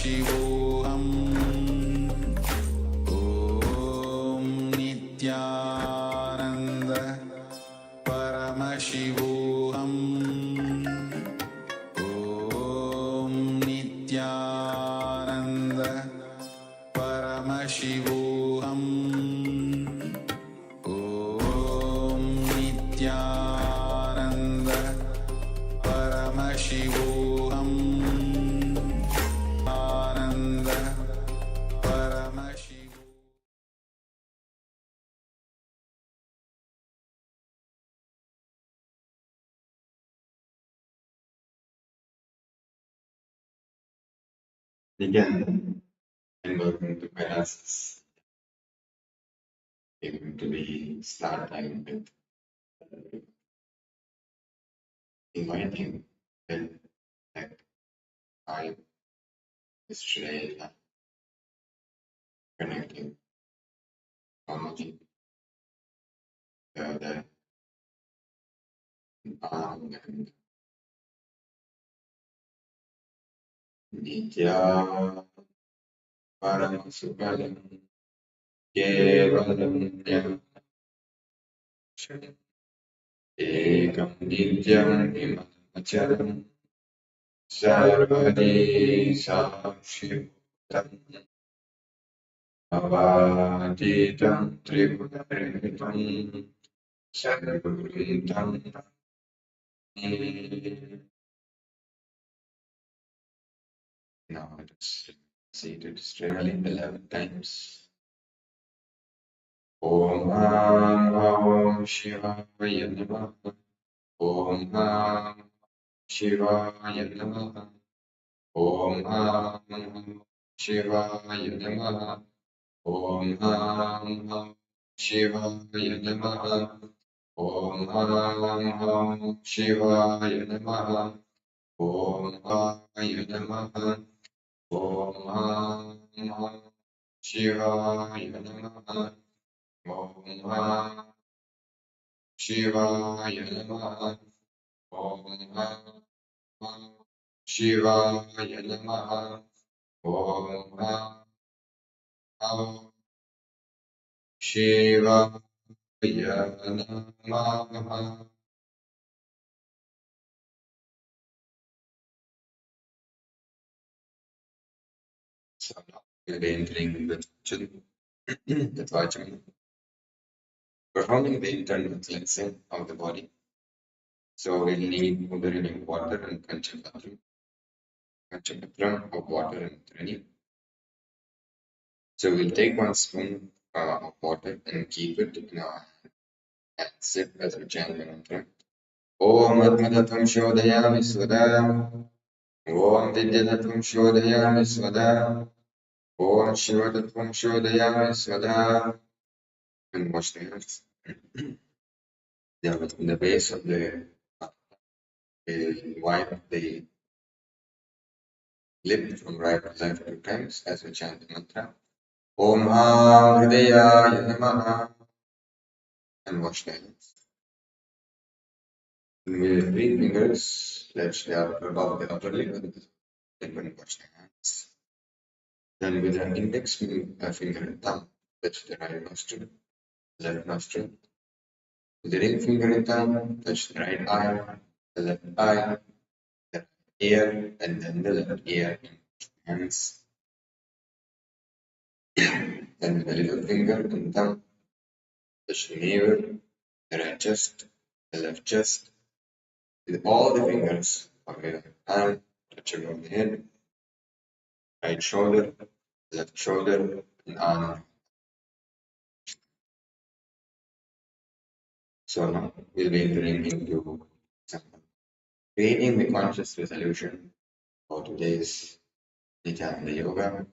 Paramashivoham. Om Nithyananda Paramashivoham. Om Nithyananda Paramashivoham. Om Nithyananda Paramashivoham. Ananda Paramashivoham. Again, and welcome to classes. We're going to be starting with inviting the time yesterday, connecting technology, the arm and Nitya Paramashivam Kevalam Ekam Nityam Himamacharam Sarvadi Sakshiptam Avaditam Tribhutam Sarvuritam. Now let us seated straight 11 times. Om Ham Shivaya Namaha. Om Ham Shivaya Namaha. Om Ham Shivaya Namaha. Om Ham Shivaya Namaha. Om Ham Shivaya Namaha. Om Shivaya Namaha. Om Shivaya Namaha. Om Shivaya Namaha. Om Shivaya Namaha. Om Shivaya Namaha. So now we'll be entering the Vajra, performing the internal cleansing of the body. So we'll need Kundalini water and Panchapatram of water and Trani. So we'll take 1 spoon of water and keep it in our hand and sip as we chant the mantra. Om Atmadatam Shodayami Svada. Om Vidyadatam Shodayami Svada. Om Shivadatam Shodayami Svada. And wash the hands. In the base of the we'll wipe the lip from right to left 2 times as we chant the mantra. Om Ham Hridayaya Namaha. And wash the hands. With 3 fingers, let's start above the upper lip and then wash the hands. Then with an index finger and thumb, touch the right nostril, left nostril. With the ring finger and thumb, touch the right eye, the left eye, the right ear, and then the left ear in hands. Then with the little finger and thumb, touch the navel, the right chest, the left chest. With all the fingers of your hand, touch above the head, right shoulder, left shoulder, and arm. So now we'll be entering into creating the conscious resolution for today's Nithyananda Yoga,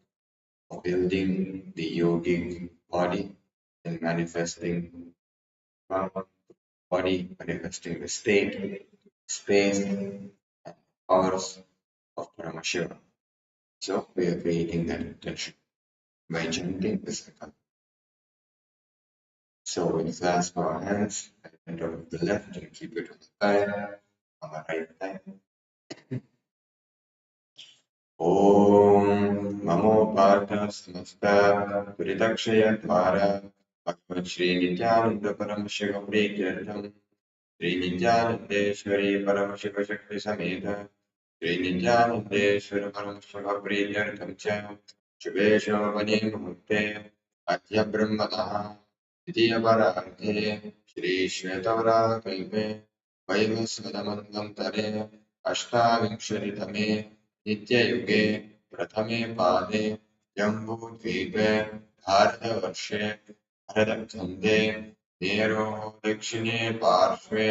of building the yogic body and manifesting body, manifesting the state, space, and powers of Paramashiva. So we are creating that intention by chanting the cycle. So we'll clasp our hands and on the left and keep it on the thigh, on the right thigh. Om नमो पार्थ समस्त दुरितक्षय द्वारा भगवत् श्री नित्यानंद परम शिव प्रीत्यर्थम श्री नित्यानंदेश्वरी परम शिव शक्ति समेत श्री नित्यानंदेश्वर परम शिव प्रीत्यर्थम च शुभे शोभने मुहूर्ते अद्य ब्रह्मणः द्वितीय परार्थे श्री श्वेतवराहकल्पे वैवस्वतमन्वन्तरे अष्टाविंशतितमे नित्ययुगे प्रथमे पादे जम्बूद्वीपे भारतवर्षे भरतखण्डे मेरोः दक्षिणे पार्श्वे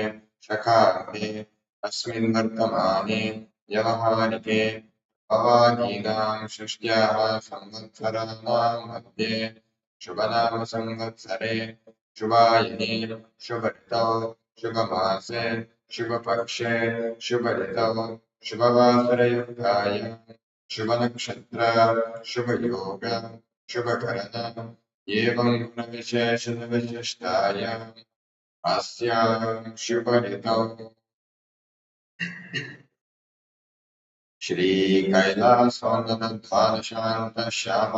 शकाब्दे अस्मिन् वर्तमाने व्यवहारिके भवादीनां षष्ट्याः संवत्सराणां मध्ये शुभनाम संवत्सरे शुभायने शुभऋतौ शुभमासे शुभपक्षे शुभऋतौ शुभवासरयुक्ताय शुभनक्षत्र शुभयोग शुभकरण एवं गुणविशेषविशिष्टायाम् अस्यां शुभऋतौ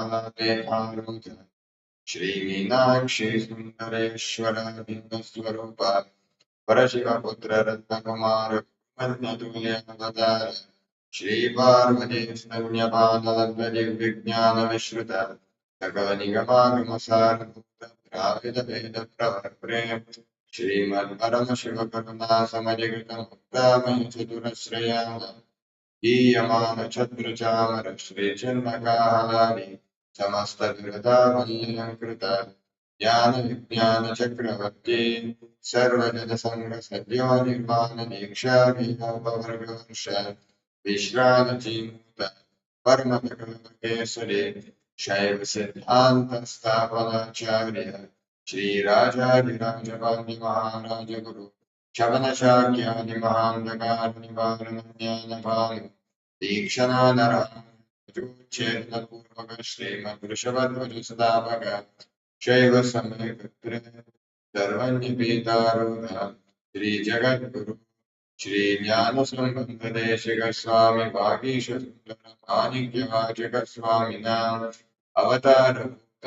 श्रीकैलासोन्नतध्वानशान्तश्यामलादेहारूढ श्रीमीनाक्षी सुन्दरेश्वरबिम्बस्वरूप परशिवपुत्ररत्नकुमार मन्यतुल्यवतार श्रीपार्वतीस्तन्यपादलब्धदिग्विज्ञानविश्रुत सकलनिगमागमसारभूत द्राविडवेदप्रवर्त्रे श्रीमत्परमशिवकरुणासमधिकृतमुक्तामहि चतुरश्रयाः ईयमानछत्रचामर श्रीचन्द्रकाहारि समस्तदुरतावल्यङ्कृत ज्ञानविज्ञानचक्रवर्ती सर्वजनसङ्गसद्यो निर्वाणदीक्षाभिनववर्गवर्ष विश्रानजीमूत परमतकल्पकेसरी शैवसिद्धान्तस्थापनाचार्य श्रीराजाधिराजपाण्डिमहाराजगुरु शवनशाक्यादिमहान्धकारनिवारणज्ञानभानु दीक्षणानरचेतनपूर्वक श्रीमद्वृषभध्वजसुधाभग शैव समयपुत्र सर्वज्ञपीतारूढ श्रीजगद्गुरु श्रीज्ञानसम्बन्धदेशिक स्वामी वागीशसुन्दर माणिक्यवाचक स्वामिनाम् अवतारभूत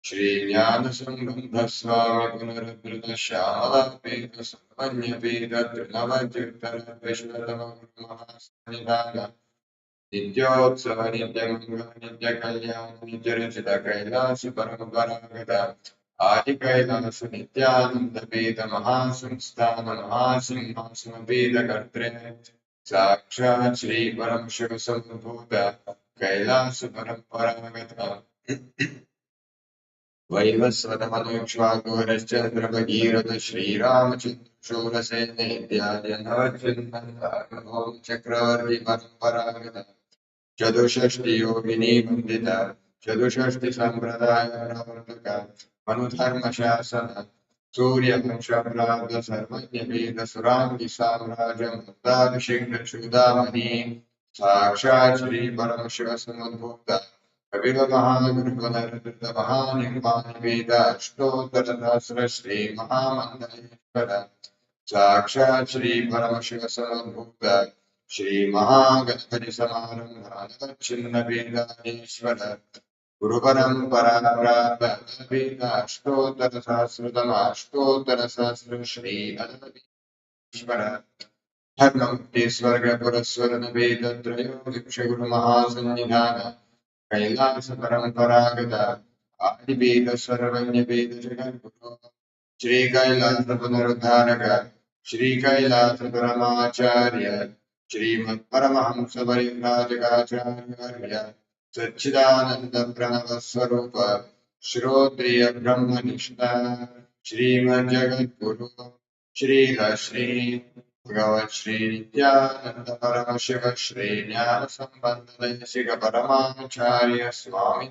श्रीज्ञानसम्बन्ध स्वामी पुनरुद्धृत श्यामलापीठ सम्पन्नपीठ तृणवत्युत्तर विश्वतमगुरुमहासन्निधान नित्योत्सव नित्यमंगल नित्यकल्याण नित्यरचित कैलास परमपरागत आदि कैलास नित्यानंद पीठ महासंस्थान महासिंहासन पीठ कर्त्रे साक्षात् श्री परम शिव संभूत कैलास परंपरागत वैवस्वतमनुक्ष्वाकुहरश्चन्द्र भगीरथ श्रीरामचन्द्र शूरसेनेत्याद्यनवचिन्मन्तारभौम चक्रवर्ति परम्परागत चतुष्षष्टि योगिनी वन्दित चतुष्षष्टि सम्प्रदाय प्रवर्तक मनुधर्मशासन सूर्यवंशप्राप्त सर्वज्ञपीठ सुराङ्गि साम्राज्य मुक्ताभिषिक्त चूडामणि साक्षात् श्री परमशिव समुद्भूत कपिल महागुरुकुलधृत महानिर्माणपीठ अष्टोत्तरसहस्र श्री महामण्डलेश्वर साक्षात् श्री परमशिव समुद्भूत श्री महागणपति समारंभ छिन्नपीठाधीश्वर गुरुपरंपरा प्राप्त पीठ अष्टोत्तरसहस्रतम अष्टोत्तरसहस्र श्री अनंतीश्वर धर्ममुक्ति स्वर्ग पुरस्वरण पीठ त्रयोदश गुरु महासन्निधान कैलास परंपरागत आदिपीठ सर्वज्ञपीठ जगद्गुरु श्री कैलास पुनरुद्धारक श्री कैलास परमाचार्य श्रीमत्परमहंस परिव्राजकाचार्य सच्चिदानंद प्रणव स्वरूप श्रोत्रिय ब्रह्मनिष्ठा श्रीमज्जगद्गुरु श्री भगवत् श्री नित्यानंद परमशिव श्री ज्ञान संबंध देशिक परमाचार्य स्वामी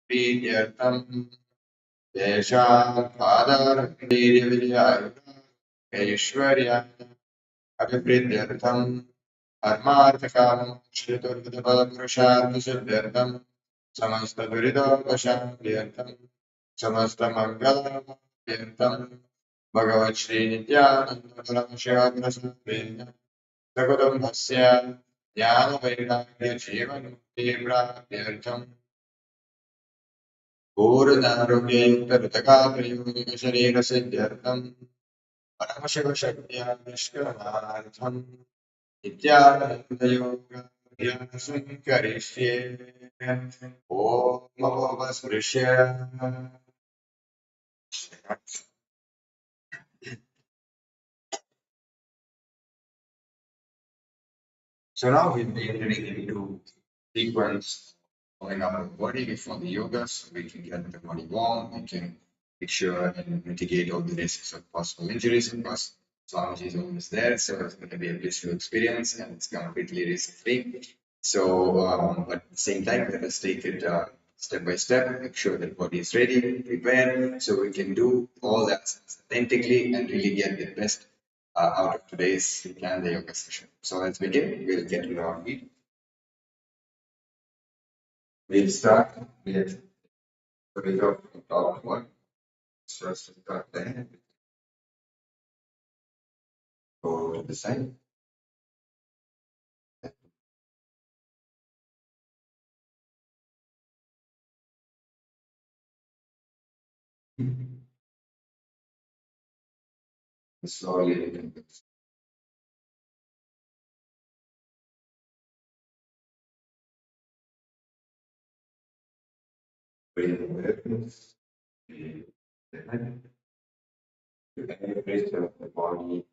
प्रीत्यर्थम तेषां पादारविद्यायुक्तैश्वर्य अभिवृद्ध्यर्थम धर्मार्थकामं श्रुतुर्गतफलपुरुषार्थसिद्ध्यर्थं समस्तदुरितोपशान्त्यर्थं समस्तमङ्गलार्थं भगवत् श्री नित्यानंद परमशिव प्रसादेन सकुटुम्बस्य ज्ञानवैराग्य जीवन्मुक्ति प्राप्त्यर्थं पूर्णारोग्ययुक्तऋतकाप्रयोगशरीरसिद्ध्यर्थम् परमशिवशक्त्या निष्क्रमार्थम् नित्यानन्दयोगाभ्यासं करिष्ये ॐ नमोपस्पृश्य So now we'll be entering into sequence going up our body before the yoga, so we can get the body warm, we can make sure and mitigate all the risks of possible injuries. Of course, Swamiji is always there, so it's going to be a blissful experience and it's completely risk-free. So, but at the same time, let us take it step by step, make sure that body is ready, prepared, so we can do all that authentically and really get the best out of today's Nithyananda Yoga session. So let's begin. We'll get to our feet. We'll start with the weight of top one. First, start there. Go to the side. Slowly, you can bring awareness to the head, to every place of the body.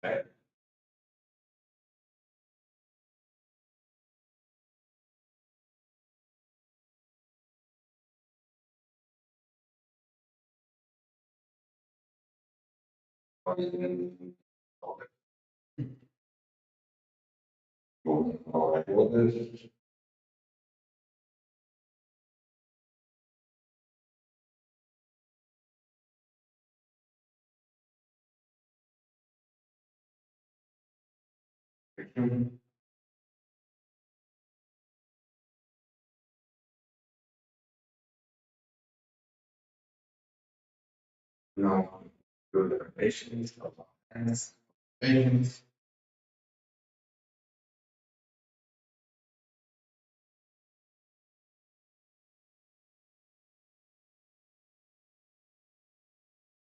Right. Body then forward. Moving forward. Now, do the rotations of our hands. Rotations.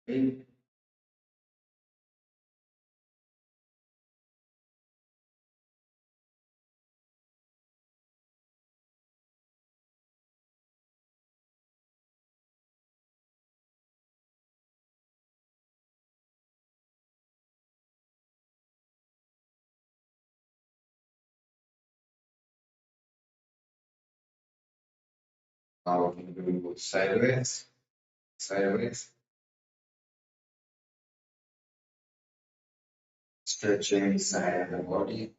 In. Now we can do sideways. Sideways. Stretching side of the body.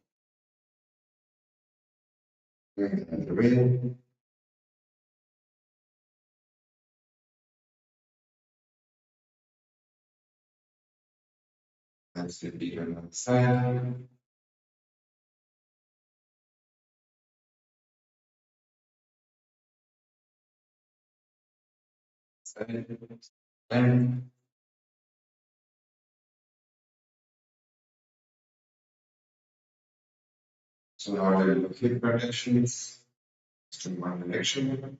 And the ring. That's the deepen on the side. Side. And so now we look hip projections. To one direction.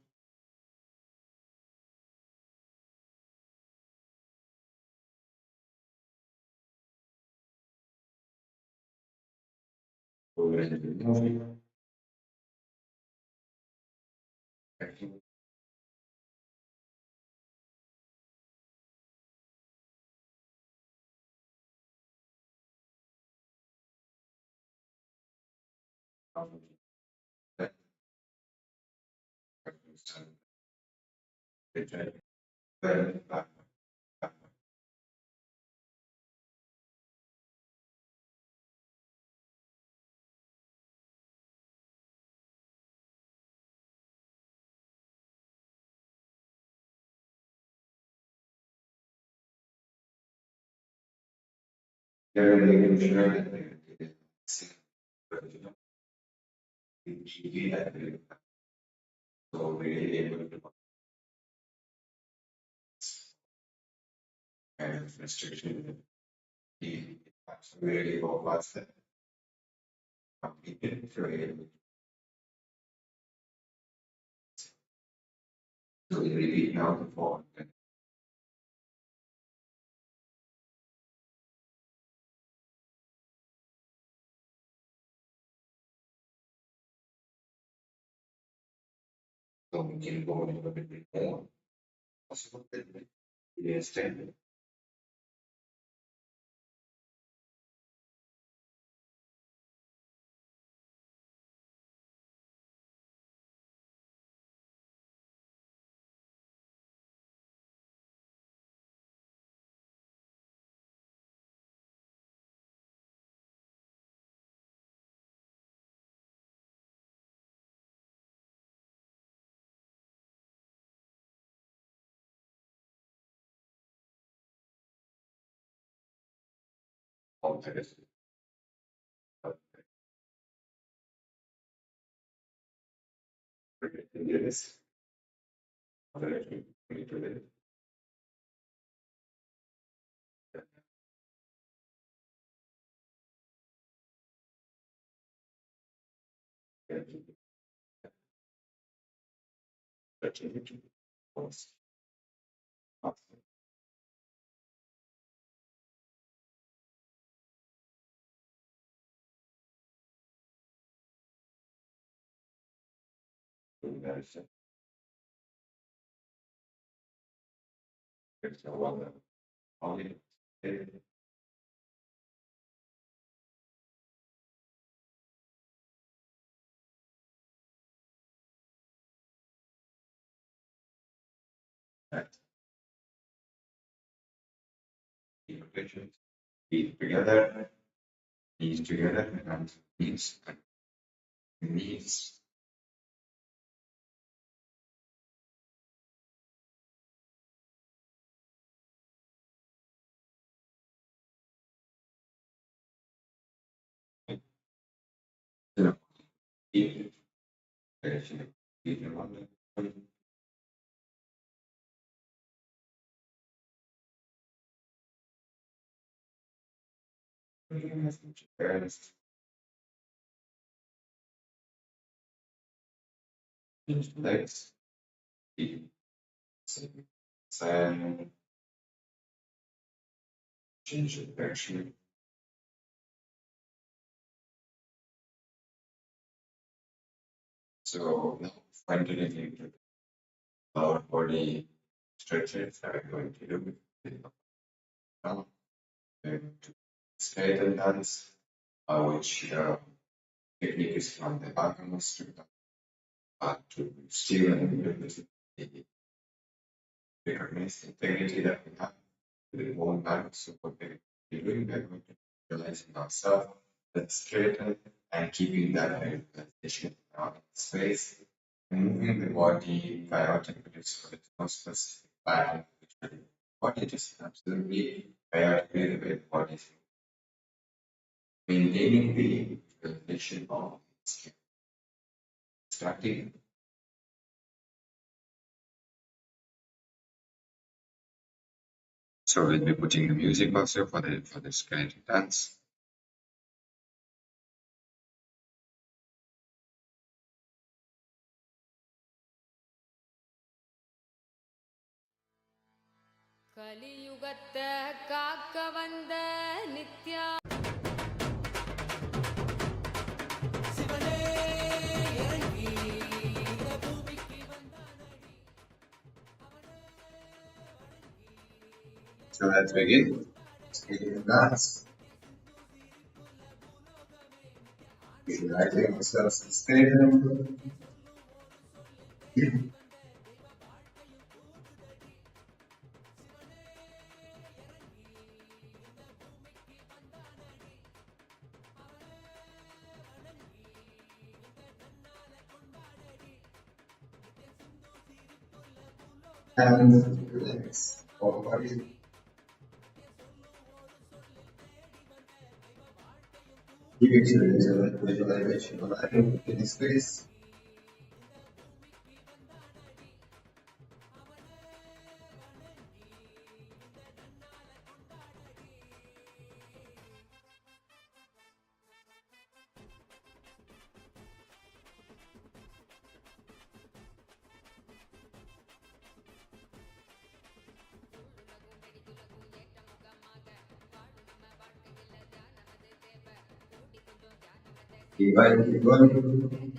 Over into the moving. They're making sure that they see the that they so really able to kind of restriction. The really robust that completed through so we repeat now the form. So we can go a little bit more. Possible that we extend. All that is yes. Only that equation feet together, knees together, and knees. Feet, feet in one. Parents, legs, feet, sand, change the direction. So now finally into our body stretches are going to do now to skeleton dance, which technique is from the Agamas to still and recognize the integrity that we have with the whole balance of what we're doing. We're going to realizing ourselves that straighten and keeping that realization out in space and moving the body chaotically so it's not specific pattern which the body just absolutely chaotically the way the body is maintaining the realization of skin. Starting. So we'll be putting the music also for the skeleton dance. கலியுகத்த காக்க வந்த நித்யா சிவனே இறங்கி இந்த பூமிக்கு Vandhanadi So let's begin. Skeleton dance. Visualizing ourselves in skeleton. And relax our body. Keep experiencing the visualization of atom in space. Keep on, keep on.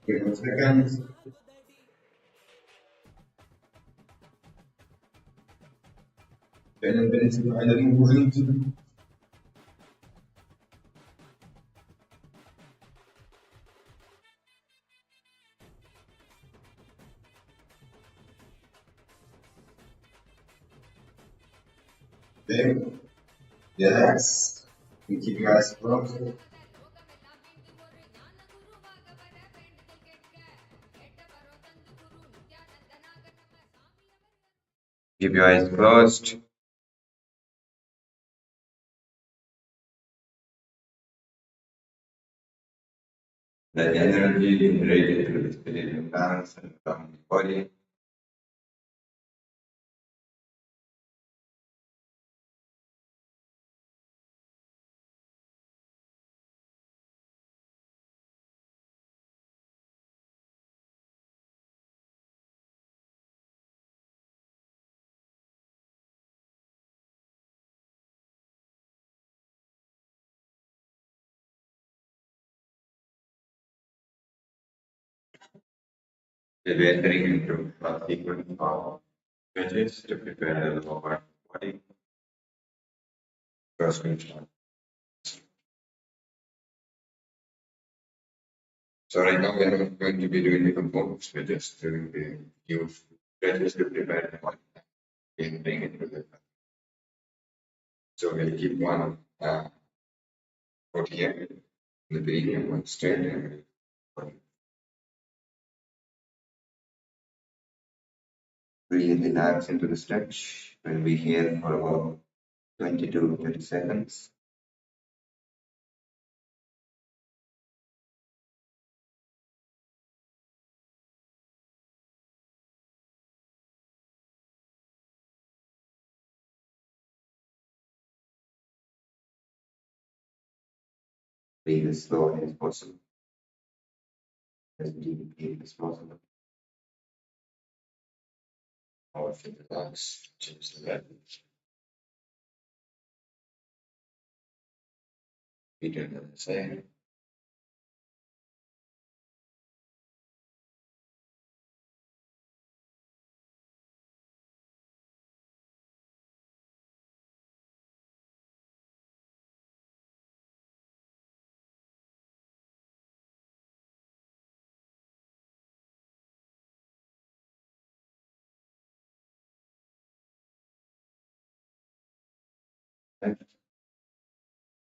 Give 1 second. Then it's finally moving to there. Yes. You keep your eyes closed. Keep your eyes closed. Let energy radiate through the spirit imbalance and from the body. We're entering into a sequence of stretches to prepare the lower body. First, we start. So right now we're not going to be doing the components, we're just doing the few stretches to prepare the body and bring it to the. So we'll keep one foot here in the beginning, one straight and one. Breathe relax into the stretch. We'll be here for about 20 to 30 seconds. Breathe as slowly as possible, as deeply as possible. Or if you relax, change the level. Feet on the side.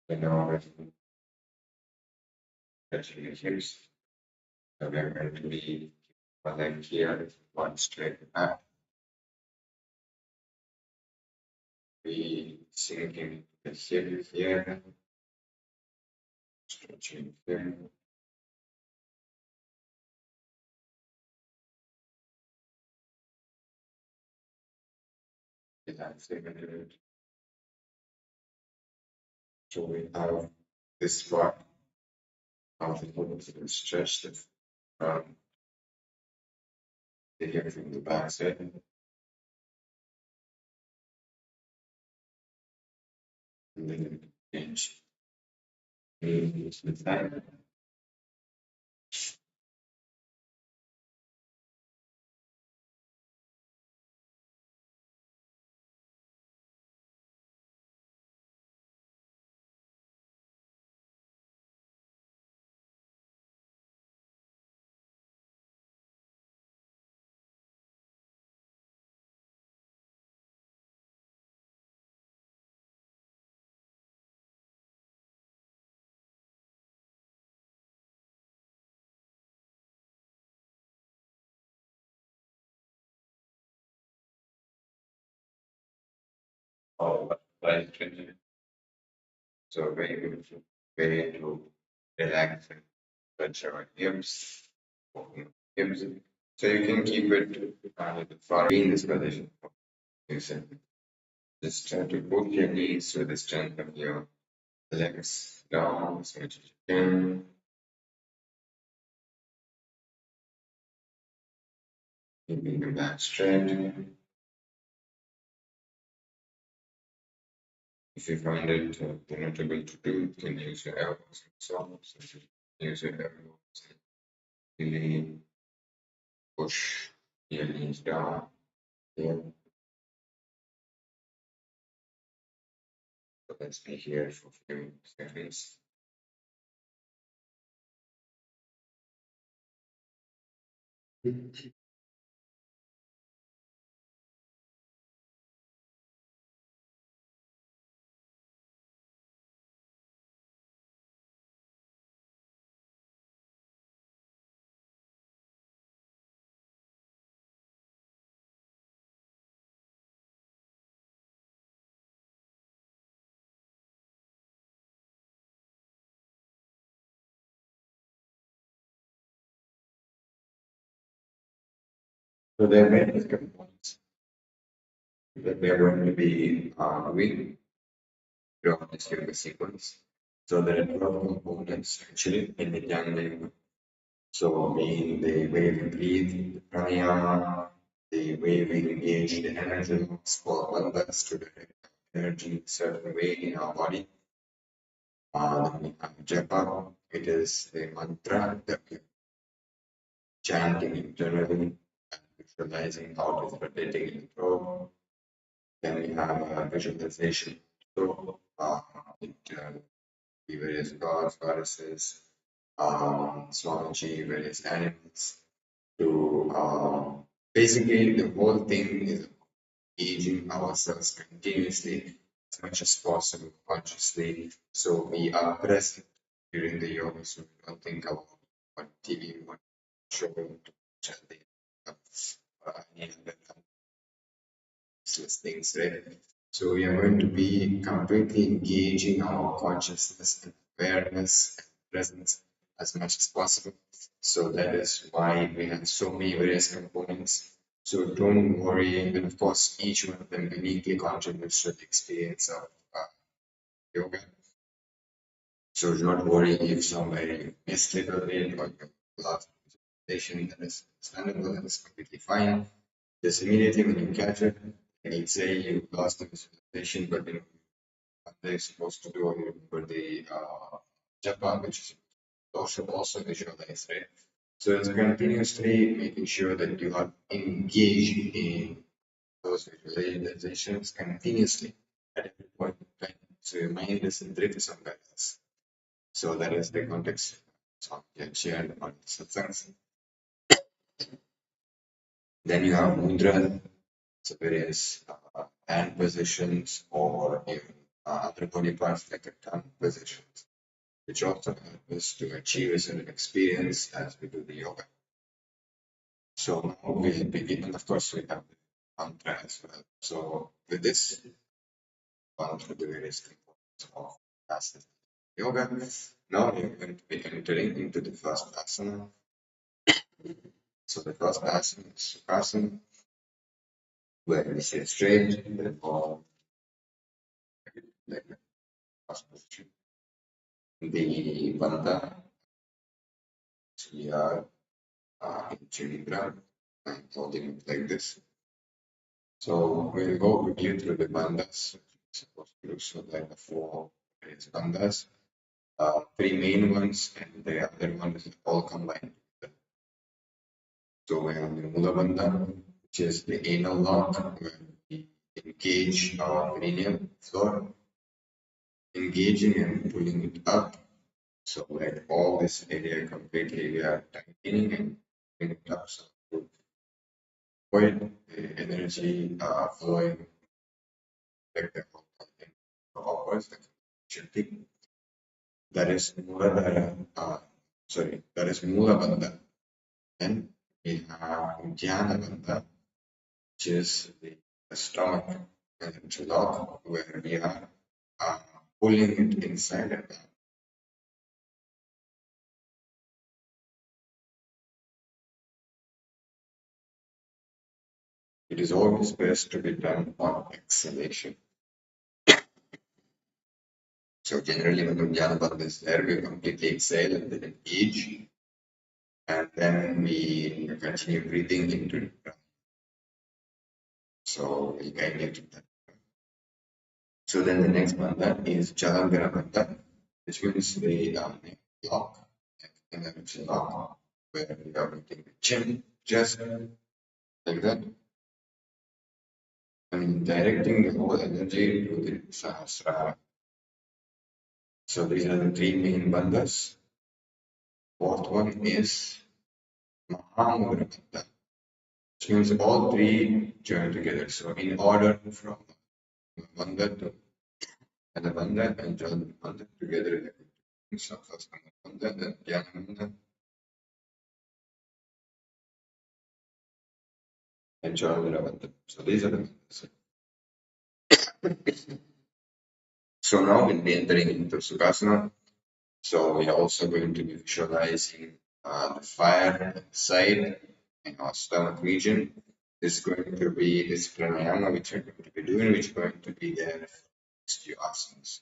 And now we're touching the hips. So we're going to be one leg here, one straight back. Be sinking the hip here, stretching here. Relaxing a little bit. So we have this part of the foot stretched from Take it from the back side. And then change. Use the side. Oh, right. So very beautiful way to relax and stretch our hips, open hips. So you can keep it far in this position. You said just try to push your knees to the strength of your legs down as much as you can. Keeping your back straight. If you find it you're not able to do, you can use your elbows and so on. So you can use your elbows and really push your knees down here. So let's be here for a few seconds. So there are many components that we are going to be doing throughout this yoga sequence. So there are 12 components actually in the Nithyananda Yoga. So being the way we breathe, the pranayama, the way we engage the energy for bandhas to direct energy certain way in our body. Then we have japa, it is the mantra that we chanting internally, visualizing how it is rotating in the throat. Then we have visualization. So the various gods, goddesses, Swamiji, various animals. To basically the whole thing is engaging ourselves continuously as much as possible consciously. So we are present during the yoga, so we don't think about what TV, what show to watch, any other useless things, right? So we are going to be completely engaging our consciousness and awareness and presence as much as possible. So that is why we have so many various components. So don't worry, and of course each one of them uniquely contributes to the experience of yoga. So do not worry if somewhere you missed it or you lost visualization. That is understandable, that is completely fine. Just immediately when you catch it, and you say you lost the visualization, but you know what they're supposed to do, or you remember the japa, which is also visualize, right? So it's continuously making sure that you are engaged in those visualizations continuously at every point in time. So your mind doesn't drift somewhere else. So that is the context. So I can share about satsangs. Then you have mudra, so various hand positions or even other body parts like a tongue positions, which also help us to achieve a certain experience as we do the yoga. So now we begin, and of course we have the mantra as well. So with this, one through the various components of asana yoga. Now we are going to be entering into the first asana. So the first asana is Sukhasana, where we sit straight, then fall like the first position. The bandha, we are in Chandra, and holding it like this. So we'll go quickly through the bandhas. Supposed to do so like the four various bandhas, three main ones, and the other one is all combined. So we have the Mula Bandha, which is the anal lock, where we engage our perineum floor, engaging and pulling it up. So like all this area completely we are tightening and pulling it up. So to avoid the energy flowing like the upwards, the chanting. That is Muladhara, that is Mula Bandha. Then we have Dhyana Bandha, which is the stomach and lock, where we are pulling it inside and out. It is always best to be done on exhalation. So generally when Dhyana Bandha is there, we completely exhale and then engage, and then we continue breathing into it. So we'll guide you to that. So then the next bandha is Jalandhara bandha, which means the lock, energy lock, where we are making the chin just like that, and directing the whole energy to the Sahasrara. So these are the three main bandhas. Fourth one is Mahamudra bandha, which means all three join together. So in order from bandha to Bandha and Jalandhara bandha together. So first bandha, then Dhyana bandha, and Jalandhara bandha. So these are the bandhas. So now we'll be entering into Sukhasana. So we are also going to be visualizing the fire side in our stomach region. This is going to be this pranayama which we're going to be doing, which is going to be there for next few asanas.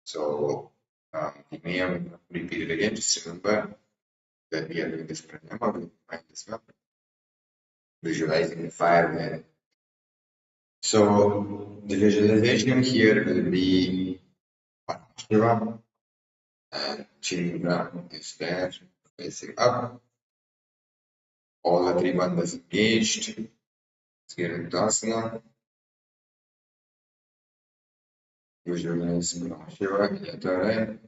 So you may have repeated again, just remember that we are doing this pranayama, we'll find this up, visualizing the fire there. So the visualization here will be Paramashiva, and Chandra is there facing up. All the three bandhas engaged. Here in asana. Visualize Mahavakya in the other end.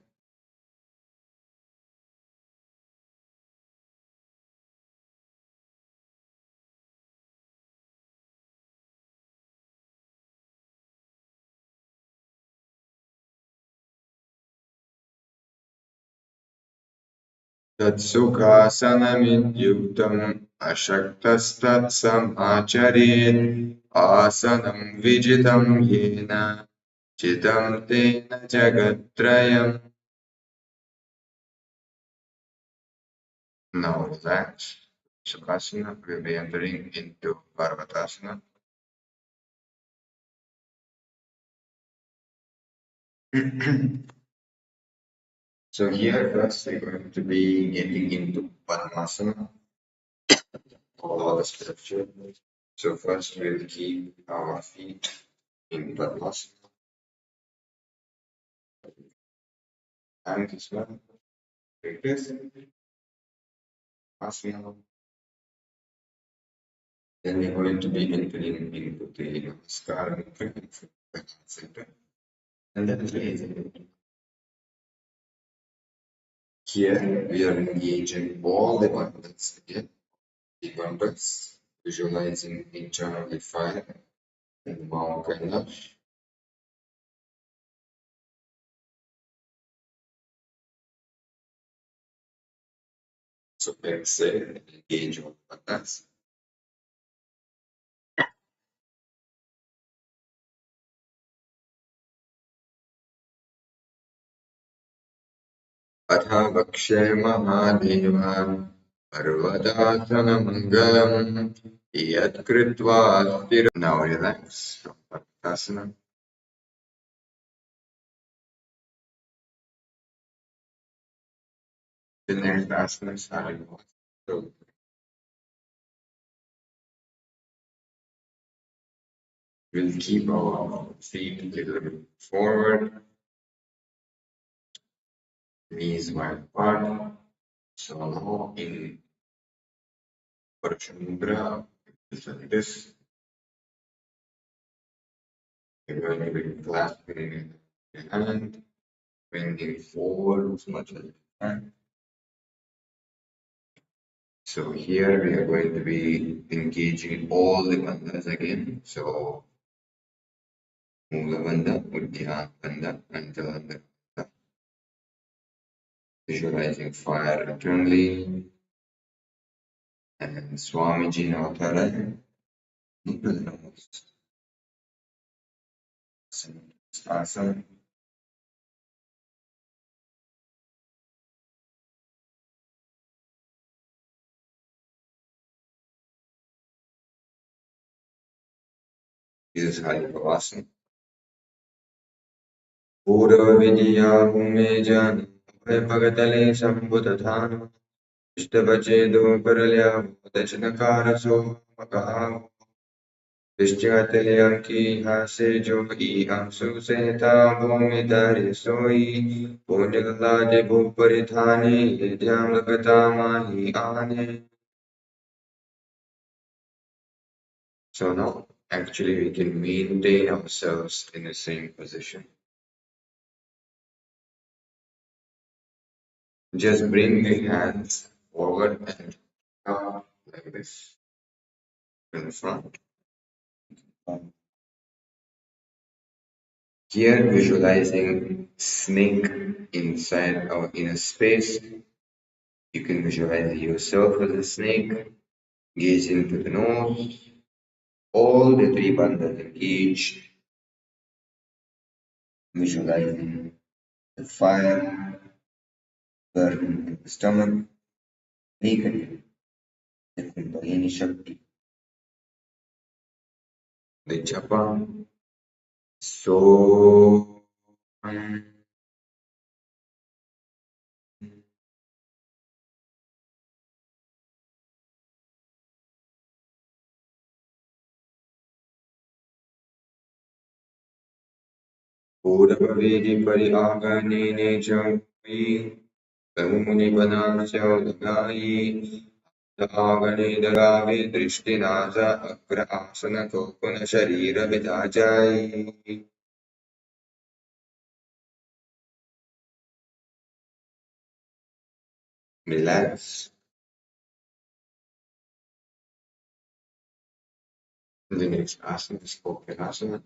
Tatsukasanamidyuktam ashaktastatsamacharen asanam vijitam yena chitam tena jagatrayam. Now relax. Sukhasana, we'll be entering into Parvatasana. So here first we're going to be getting into Padmasana, follow the structure. So first we'll keep our feet in Padmasana, and this one, like this, Asana. Then we're going to be entering into the Namaskara center, and then raising it. Here we are engaging all the bandhas again, the bandhas, visualizing internally fire and Mount Kailash. So exhale, engage all bandhas. Mahavakya Mahadeva Parvadasanamangam Yat Kritva Stira. Now relax from Padmasana. The next asana is Harinva. So We'll keep our feet a little bit forward, knees wide apart. So now in Paramashiva Mudra, it's like this. You're going to be clasping your hand, bringing forward as much as you can. So here we are going to be engaging all the bandhas again. So Mula Bandha, Uddiyana Bandha, and Jalandhara Bandha. Visualizing fire eternally. And Swamiji Navakara, into the nose. Asana. This is Haripavasana. Pura Vidya Umejan, Bhagatale Sambhutadhana, Ishtabachedo Paralya, Dachanakara So Makaha, Vishtyatelyan ki hase jo iham suseta bhumidari soi, Punilade Bhuparithani, Yedhyam Lakatama Ane. So now, actually, we can maintain ourselves in the same position. Just bring the hands forward and up like this in the front. Here, visualizing snake inside our inner space. You can visualize yourself as a snake, gaze into the nose, all the three bandhas engaged, visualizing the fire burn into the stomach, awakening the Kundalini Shakti, the japa, so Purvavedi Pariaganine Jami, Muni Banasya Dagayi, Dagani Dagavi Drishtinaza Akra Asana Kokuna Sharira Vidajai. Relax. The next asana is spoken asana.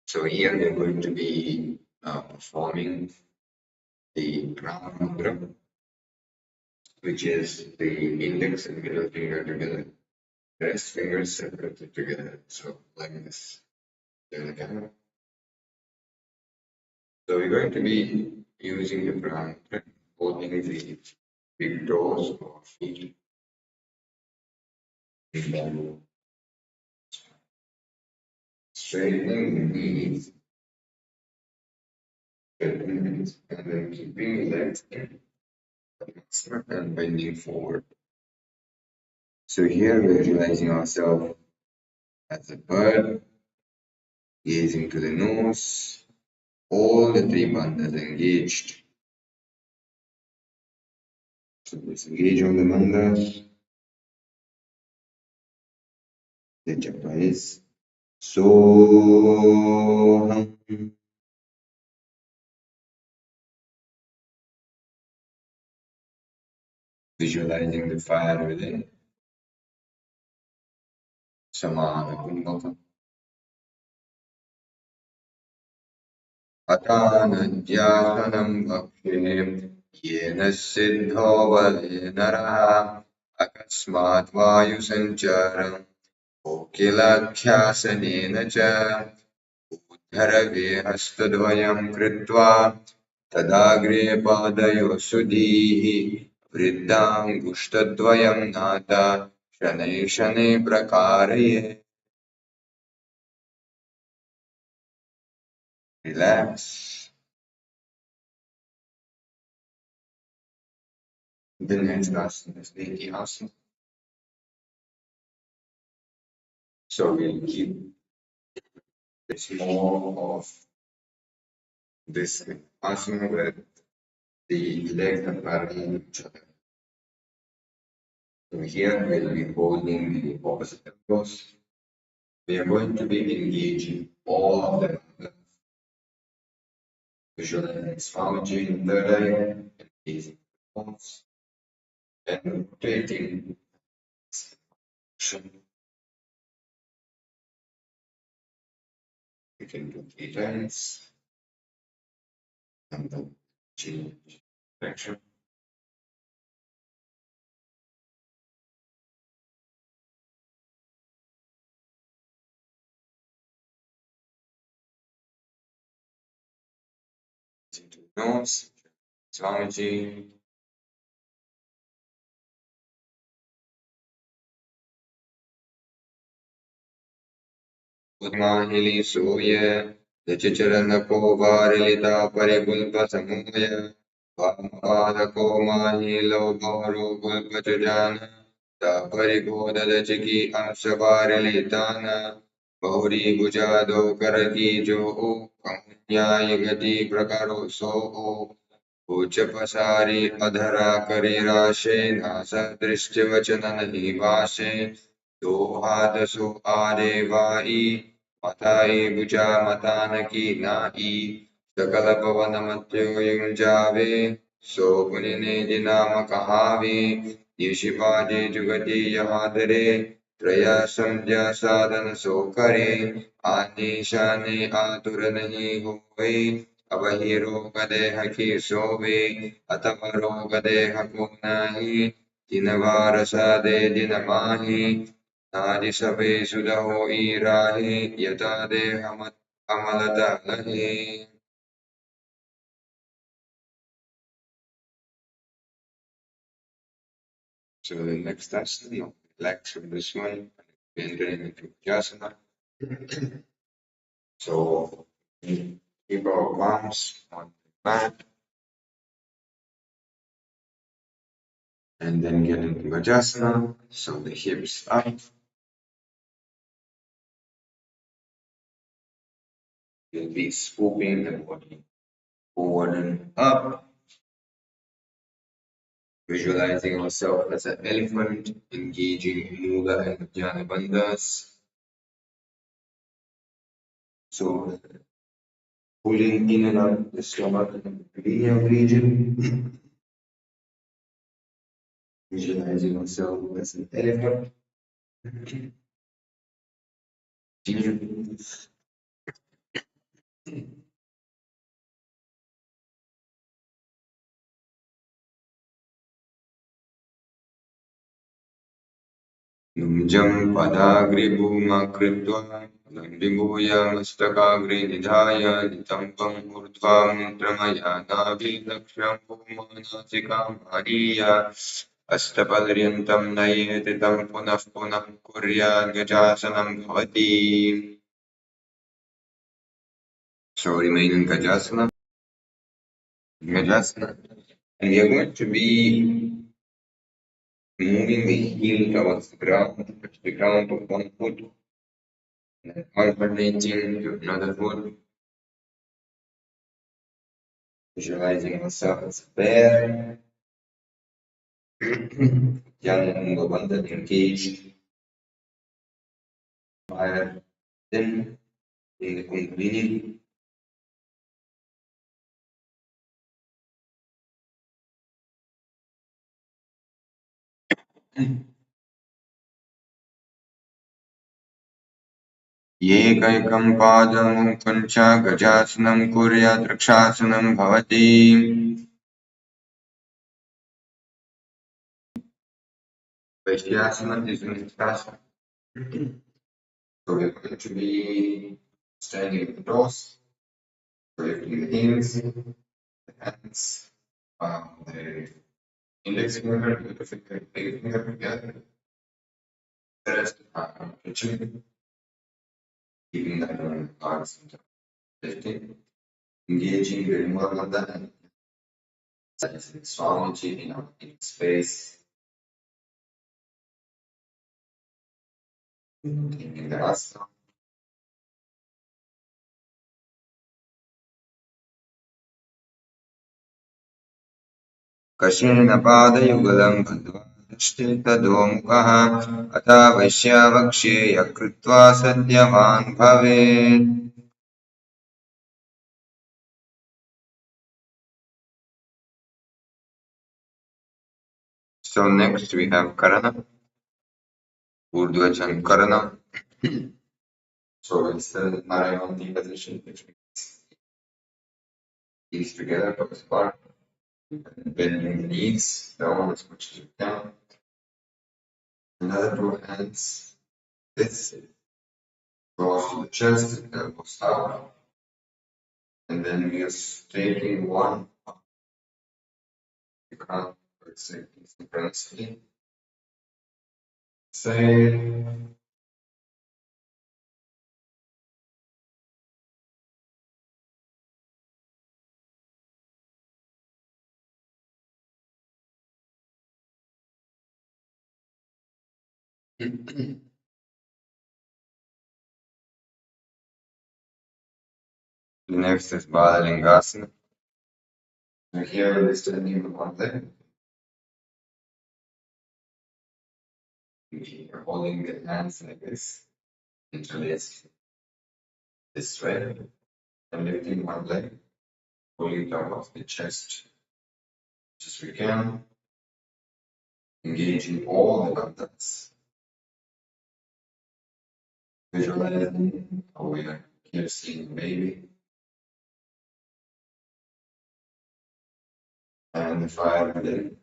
So here we are going to be performing the Krama mudra, which is the index and middle finger together, rest fingers separated together. So like this. There the camera. So we're going to be using the Prana mudra, holding the big toes or feet, and then straightening the knees, straightening the knees, and then keeping the legs in and bending forward. So here we're visualizing ourselves as a bird, gazing to the nose, all the three bandhas engaged. So let's engage on the bandhas. The japa is Soham. Visualizing the fire within. Samana Kumbhaka. Atanadhyasanam bhakshe yena siddho vale naraha akasmat vayu sancharam Okilakhyasanena cha uddharave hastadvayam kritva tadagre padayo sudhihi vriddham gushtadvayam nata shanai shanai prakaraye. Relax. The next asana is Nithyananda. So we'll keep this more of this asana where the legs are parallel to each other. So here we'll be holding the opposite elbows. We are going to be engaging all of them. Visualizing Swamiji in third eye, engaging the palms, and rotating action. We can do 3 times, and then change direction. Into the nose, Swamiji. Mahili Soya, the Chicharana ko Varilita Paribulpa Samoya, Vampada ko Mahilo Boro Gulpa Chujana, the Pariboda the Chiki Amsavarilitana, Bauri Bujado Karaki Jo, Kamunya Yagati Prakaro So, Uchapasari Adhara Karirashe, Nasa Drishtavachanana Hivashe, Dohadasu Adevai, Matai Buja Matanaki Nai, Sakala Pavanamatyo Yunjave, So Punine Dinama Kahavi, Yishivade Jugati Yahadare, Traya Samdhya Sadhana Sokare, Ani Shane Aturanahi Hove, Abahiro Gadeha Ki Sove, Atamaro Gadeha Kunahi, Dinavarasade Dinamahi, Nadi Sabe Sudaho Irahi, Yatade Amalata Lahi. So the next asana, relax from this one, entering into Vinyasa. So keep our palms on the mat and then get into Vajrasana. So the hips up. We'll be swooping the body forward and up. Visualizing ourselves as an elephant, engaging Mula and Jnana bandhas. So pulling in and out the stomach and the perineal region. Visualizing ourselves as an elephant. Nunjam padagriਭूमा कृत्वा नन्दिभूय मस्तकाग्रे निधाय नितम्बं ऊर्ध्वा मुद्रमया नाभिलक्ष्यं भूमानासिकामारीय हस्तपर्यन्तं नयेति तं पुनः पुनः कुर्यात् गजासनं भवति. So remain in Gajasana. And we are going to be moving the heel towards the ground of one foot, and then alternating to another foot, visualizing ourselves as a bear, young and abundant, engaged, fire, then in the Kundalini. Yekaikam padam pancha gajasanam kuryat rakshasanam bhavati. Vaishyasana is an asana. So we're going to be standing at the toes, lifting the heels, the hands, the index finger with the finger together, the rest touching, keeping that on the arms lifting, engaging the Nithyananda and Swamiji in space. Taking the asana. कशेन पादयुगलं बद्ध्वा दृष्टितदोमुखः अथ वैश्यावक्ष्ये यकृत्वा सद्यवान् भवेत्. So next we have Karana, Urdhva Karana. So it's the Narayana position, which means knees together, toes apart, bending the knees down as much as you can. Another two hands, this goes to the chest, elbows out, and then we are taking one up the crown, let's say synchronicity. Say, next is Balalingasana. So here we're standing on one leg. We're holding the hands like this, interlaced this way, and lifting one leg, pulling down off the chest as we can, engaging all the bandhas. Visualizing how we are here seeing the baby and the fire within.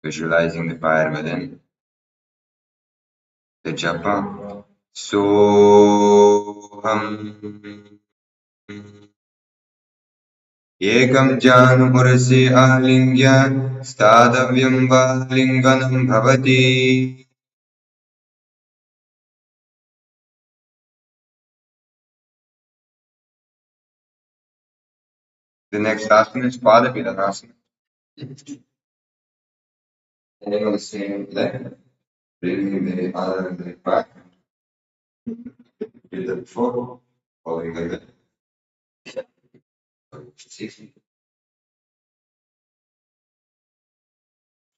Visualizing the fire within. The japa. Soham. Ekam janupurasi ahlingya stadavyam valinganam bhavati. The next asana is Padapidanasana. Standing on the same leg, bringing the other leg back. Did that before, following like that.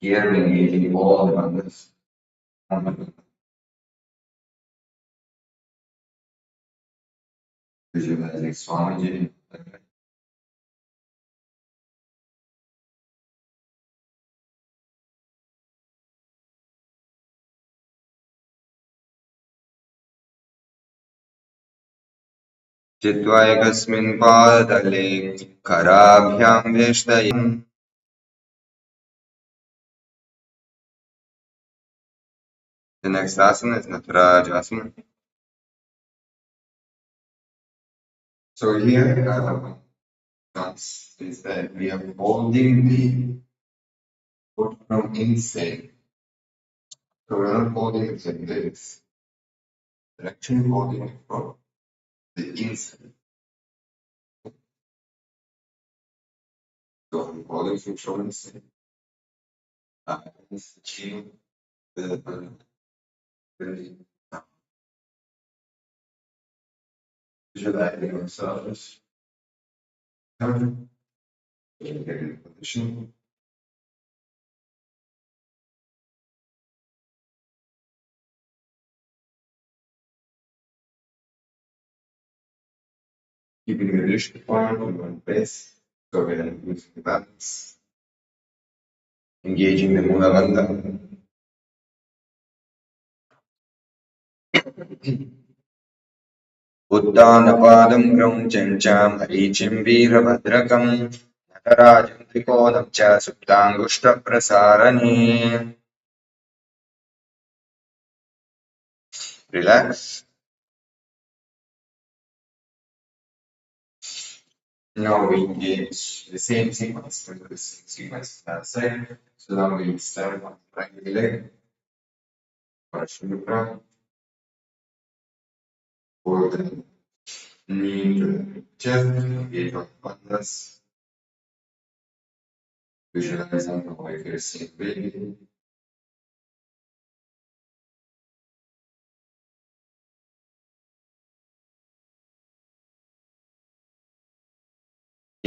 Here we're engaging all the bandhas. Visualizing Swamiji. Chitva ekasmin padale karabhyam veshtayam. The next asana is Natarajasana. So here, is that we are holding the foot from inside. So we're not holding it like this. We're actually holding it from the inside. So I'm holding it from inside. This chin, the visualizing ourselves. Getting in position. Keeping the wrist point in one place. So we're using the balance. Engaging the Mula Bandha. Uddanapadam Krauncham Harichim Veerabhadrakam Natarajam Trikodam Cha Suptangushta Prasarani. Relax. Now we engage the same sequence, the same sequence last side. So now we stand on the right leg, Paramashiva, pull the knee to the chest, engage on bandhas, visualizing how I feel seeing baby.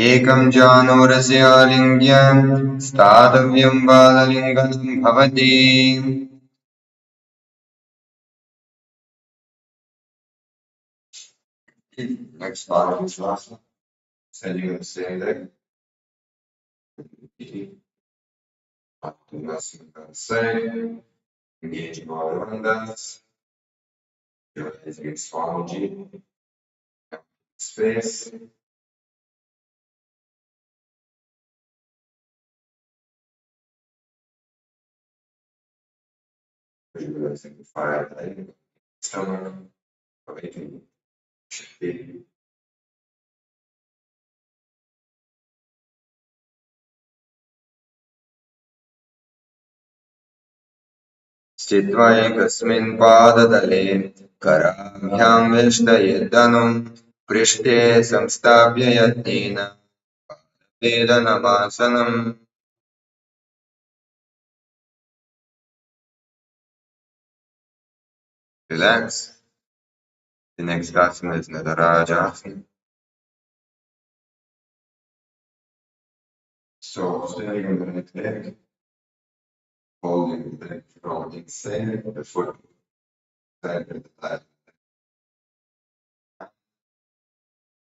एकं जानूरस्य आलिङ्ग्य स्थातव्यं बाललिङ्गनं भवति. Next part is last. So you will say that engaging all the bandhas, realizing Swamiji, space, visualizing the fire lighting, stomach, awakening, Shakti. स्थित्वा एकस्मिन् पादतले कराभ्यां वेष्टयेदनुं पृष्ठे संस्थाप्य यत्नेन वेदनमासनम्. Relax. The next asana is Nadarajasana. So standing on the right leg, holding the leg from inside the foot, side of the left,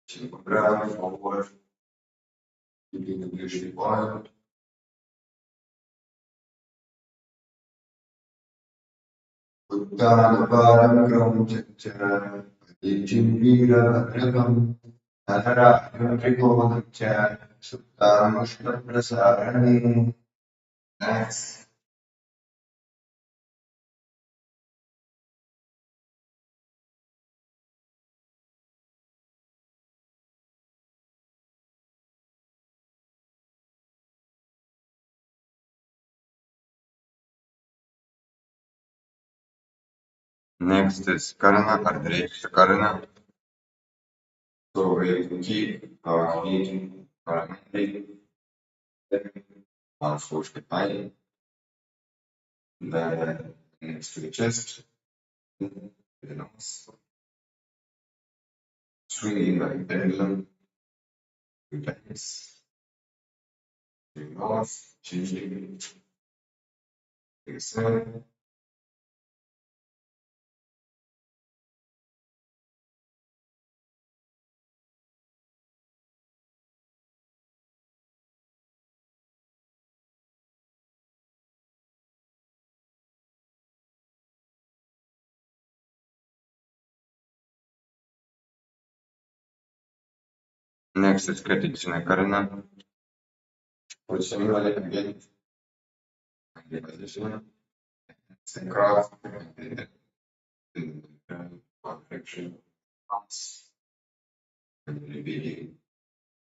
chin ground forward, keeping the usually point. Uttanaparam kram chachara, adichin vira bhadrakam, anarayam trikodamcha, suptam ushna prasarani. Next. Next is Karana Ardhreksha Karana. So we keep our feet parallel, arms forward behind, then next to the chest, the nose, swinging like pendulum, 2 times, north, changing, exhale. Next is Kritikshana Karana. Positioning again, the position, and cross, and perfection, arms, and repeating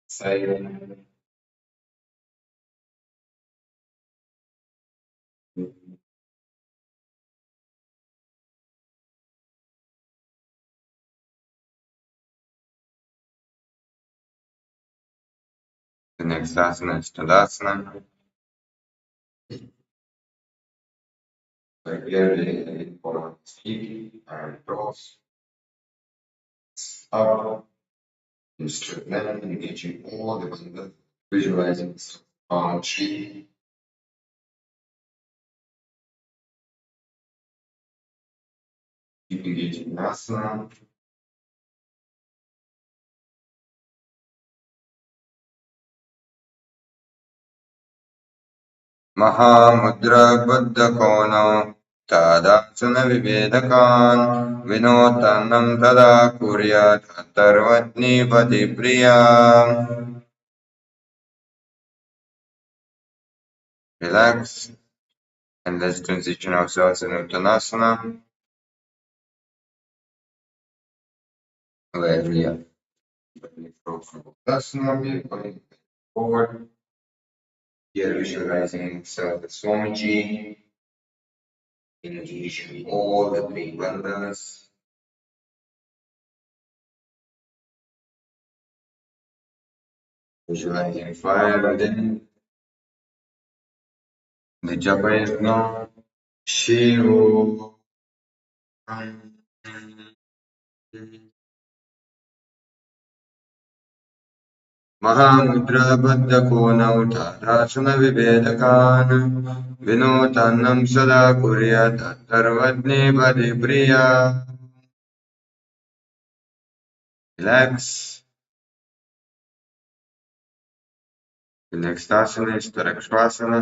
side. The next asana is Tadasana. Clearly for feet and toes, up, instrument, engaging all the bandhas, visualizing palm tree, keep engaging asana. Mahamudra Buddha Kono Tadasana Vivedakan Vinotanam Tada Kuryat Atharvatni Patipriya. Relax and let's transition ourselves in Uttanasana, where we are from Uttanasana, we are going forward. Here visualizing the Swamiji, engaging all the 3 bandhas. Visualizing fire within. The japa is now Shivo. महामुद्राबद्धकोनौ तारासनविभेदकान् विनोतान्नं सदा कुर्यात् सर्वज्ञे परिप्रिया. Relax. The next asana is Tarakshvasana.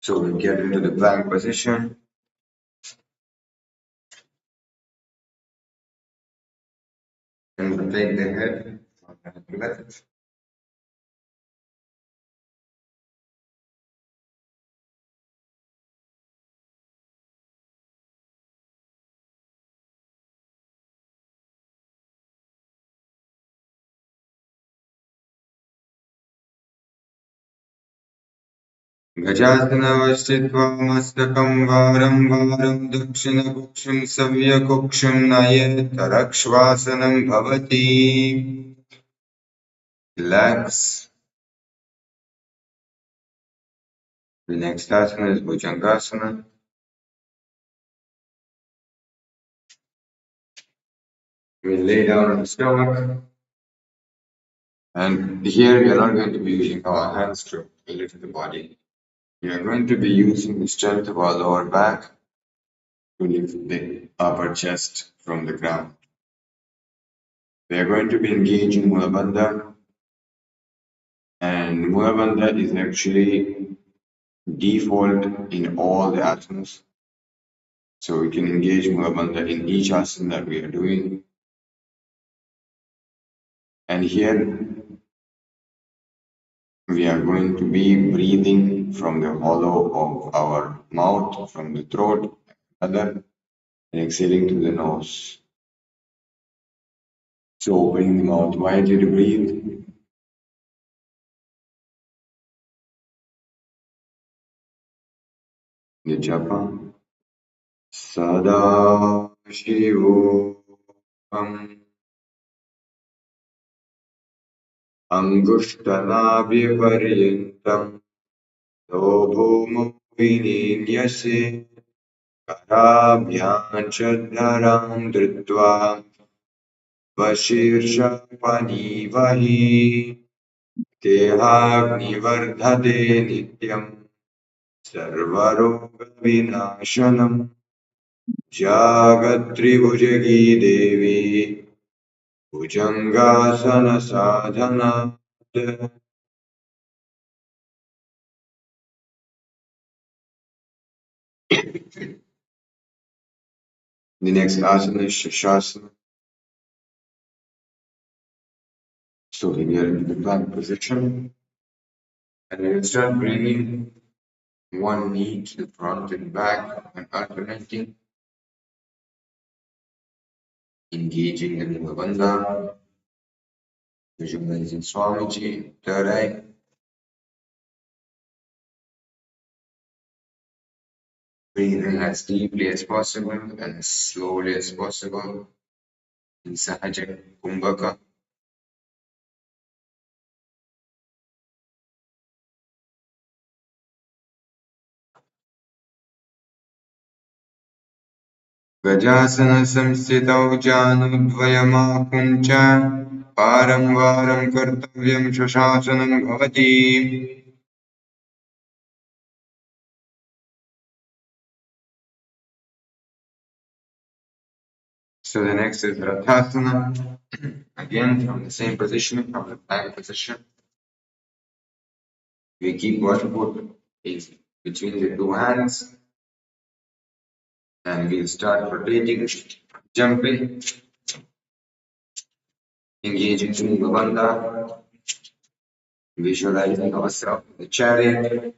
So we get into the plank position. And rotate the head from right to left. गजासनवस्थित्वा मस्तकं वारं वारं दक्षिणकुक्षं सव्यकुक्षं नयेत् तरक्श्वासनं भवति. Relax. The next asana is Bhujangasana. We lay down on the stomach. And here we are not going to be using our hands to lift the body. We are going to be using the strength of our lower back to lift the upper chest from the ground. We are going to be engaging Mula Bandha, and Mula Bandha is actually default in all the asanas. So we can engage Mula Bandha in each asana that we are doing. And here we are going to be breathing from the hollow of our mouth, from the throat, and exhaling through the nose. So opening the mouth widely to breathe. The japa. Sada Shivo Angushtanabhyaparyantam Dobhomo Vinenyase Karabhyam Chadharam Dhritva Vashirsha Panivahi Tehagnivardhate Nityam Sarvaroga Vinashanam Jagatri Devi Bhujangasana Sadhana. The next asana is Shashasana. So we get into the plank position, and we will start bringing one knee to the front and back and alternating, engaging the Mula Bandha, visualizing Swamiji, third eye. Breathing as deeply as possible and as slowly as possible in Sahaja Kumbhaka. Gajasana samstitau janudvayamakuncha param varam kartavyam shashasanam bhavati. So the next is Rathasana. Again, from the same position, from the plank position. We keep one foot is between the two hands, and we'll start rotating, jumping, engaging in the bandha, visualizing ourselves in the chariot.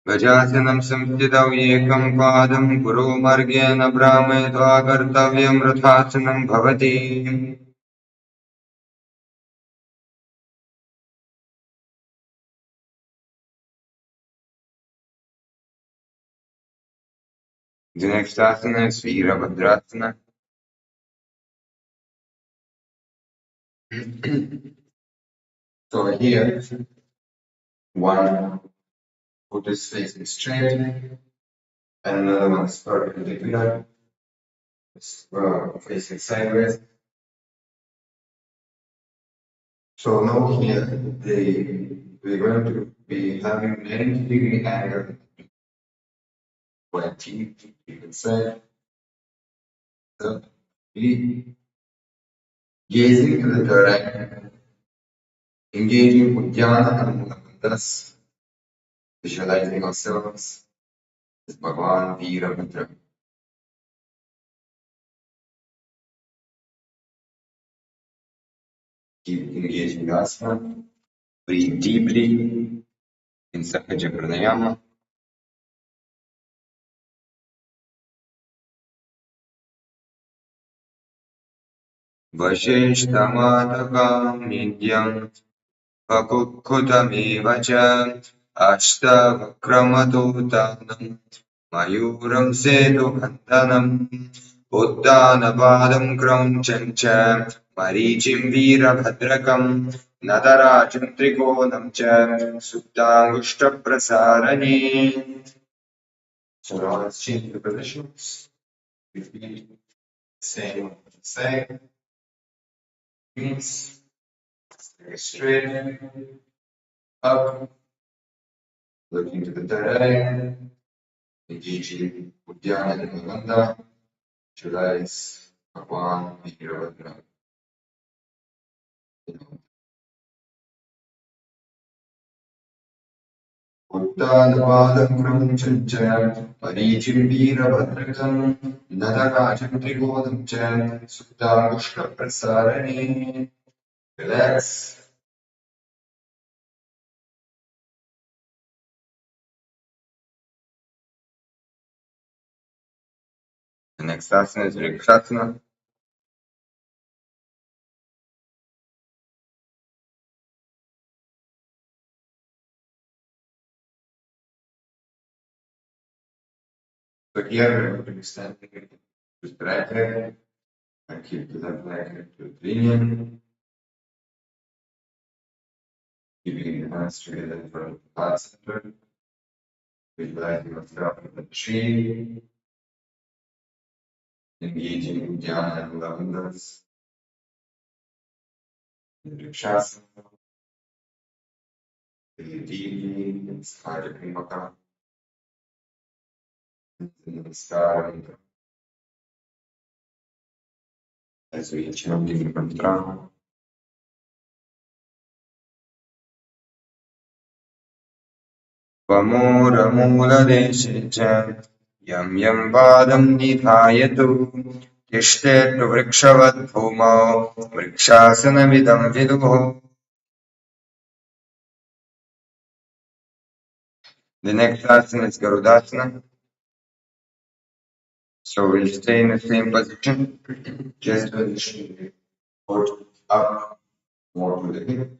Gajasanam samstitau ekam padam guru margena brahmetva kartavyam rathasanam bhavati. The next asana is Virabhadrasana. So here, one foot is facing straight, and another one is perpendicular, facing sideways. So now here, we're going to be having 90-degree angle, 20 inside, 30, gazing to the third eye, engaging Uddiyana and bandhas, visualizing ourselves as Bhagavan Veerabhadra. Keep engaging the asana, breathe deeply in Sahaja pranayama. Vashishthamadakam nidyam Vakukkhutamiva cha Ashtavakramaturtanam Mayuram setu bandhanam Uddanapadam krauncham cha Marichim Veerabhadrakam Nadarajam Trikonam cha Suptangushtaprasarani. So now let's change the positions. Repeat same side. Knees stay straight, up, looking to the third eye, engaging Uddiyana and Navanda, visualize Bhagavan Veerabhadra. Uddanapadam krauncham cha Marichim Veerabhadrakam Nadarajam Trikodam cha Suptangushtaprasarani. Relax. The next asana is Vrikshasana. So here we're going to be standing with the right leg and keep the left leg to the linear, keeping the hands together in front of the heart center, visualizing yourself in the tree, engaging Uddiyana and Lavandas, in Vrikshasana, breathe deeply in Sahaja Krama, Namaskara, as we chant the mantra. Vamooramooladeshe cha yam yam padam nidhayatu tishtettu vrikshavad bhumau vrikshasanamidam viduhu. The next asana is Garudasana. So we'll stay in the same position, just position the foot up more to the hip,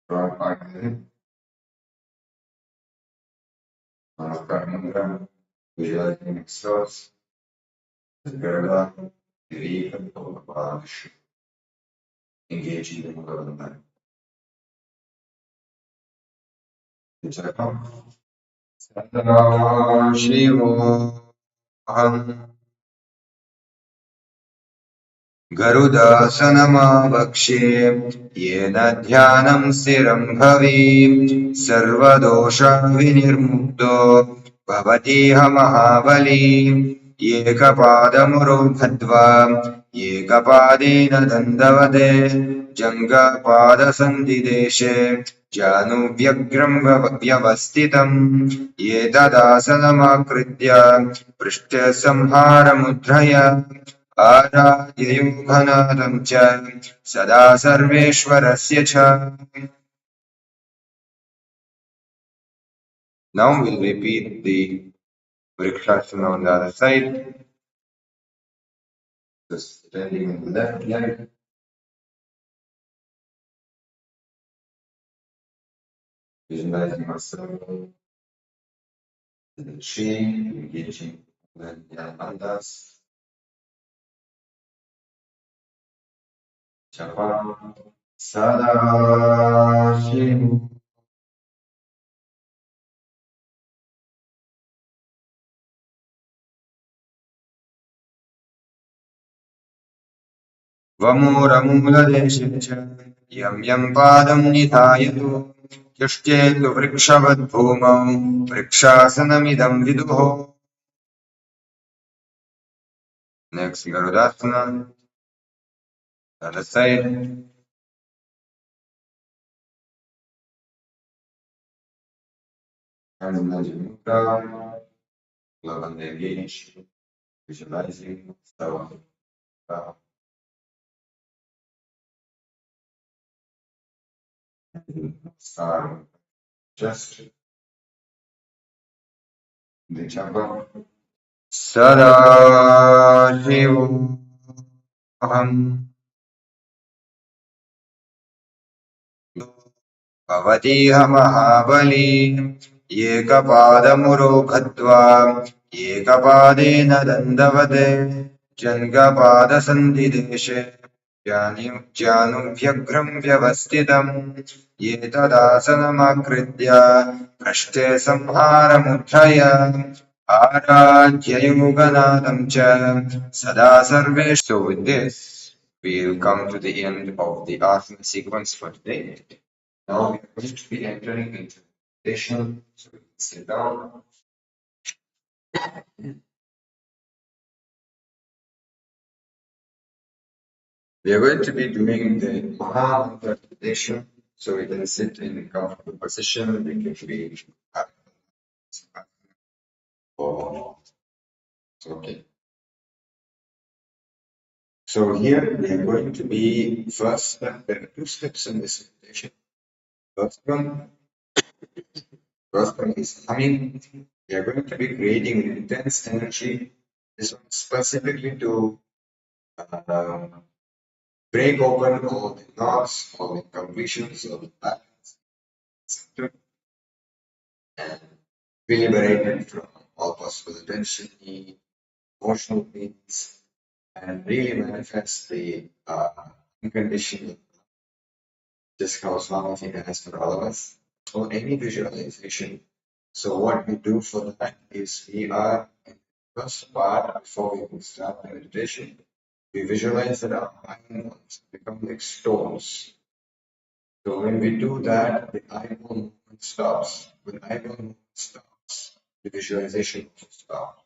front part of the hip. Namaskar mantra, visualizing ourselves as Garuda, deepen Paramashiva, engaging the Mahavakya. Paramashivam Garudasanamavakshe yena dhyanam stiram bhavi sarvadosha vinirmukto bhavatiha mahavali ekapadamurobhadva ekapadena dandavade jangapadasandideshe januvyagram vyavasthitam etadasanamakrithya prishthyasamharamudraya आराध्ययुगनादं च सदा सर्वेश्वरस्य च. Now we'll repeat the Vrikshasana on the other side. Just standing on the left leg. Visualizing ourselves in the tree, engaging the bandhas. Japa, Sadashivam Vamooramooladeshacha yam yam padam nithayatu yashchetu vrikshavat bhumau vrikshasanamidam viduho. Next, Garudasana, other side. And imagine mudra, love and engage, visualizing, start just the chakra. Sadashivam भवतीह महाबली एकपादमुरोघत्वा एकपादेन दण्डवते जङ्गपादसन्धिदेशे जानुभ्यग्रं व्यवस्थितम् एतदासनमाकृत्य पृष्ठे संहारमुद्रया आराध्ययोगनादं च सदा सर्वेषु. So with this, we'll come to the end of the asana sequence for today. Now we are going to be entering into meditation. So we can sit down. We are going to be doing the Mahavakya meditation. So we can sit in a comfortable position. We can be okay. So here we are going to be first step. There are two steps in this meditation. First one is humming. We are going to be creating intense energy. This one specifically to break open all the knots, all the completions, all the patterns, and be liberated from all possible tension, emotional needs, and really manifest the unconditional, just how Swamiji has for all of us, or any visualization. So what we do for that is we are in the first part before we can start the meditation. We visualize that our eyelids become like stones. So when we do that, the eyeball movement stops. When the eyeball movement stops, the visualization will stop.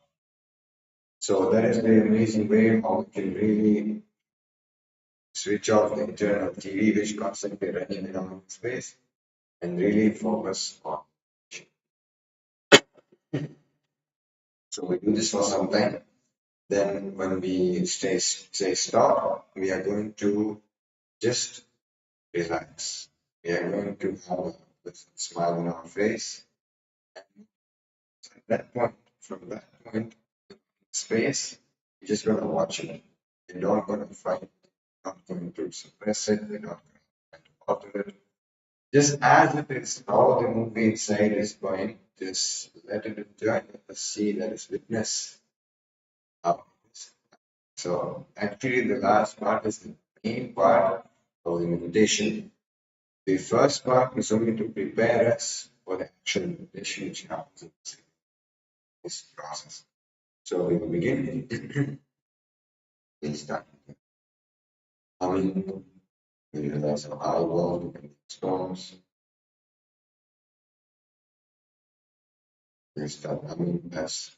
So that is the amazing way how we can really switch off the internal TV, which constantly running around in space, and really focus on. So we do this for some time. Then when we say stop, we are going to just relax. We are going to have a pleasant smile on our face. At that point, from that point, space, you're just going to watch it. You're not going to fight it. You're not going to suppress it. You're not going to try to alter it. Just as it is, how the movie inside is going, just let it enjoy, let us see, let us witness how it is. So actually the last part is the main part of the meditation. The first part is only to prepare us for the actual meditation which happens in this process. So we will begin. We'll start. Humming, we realize our eyeball and stones. We'll start humming as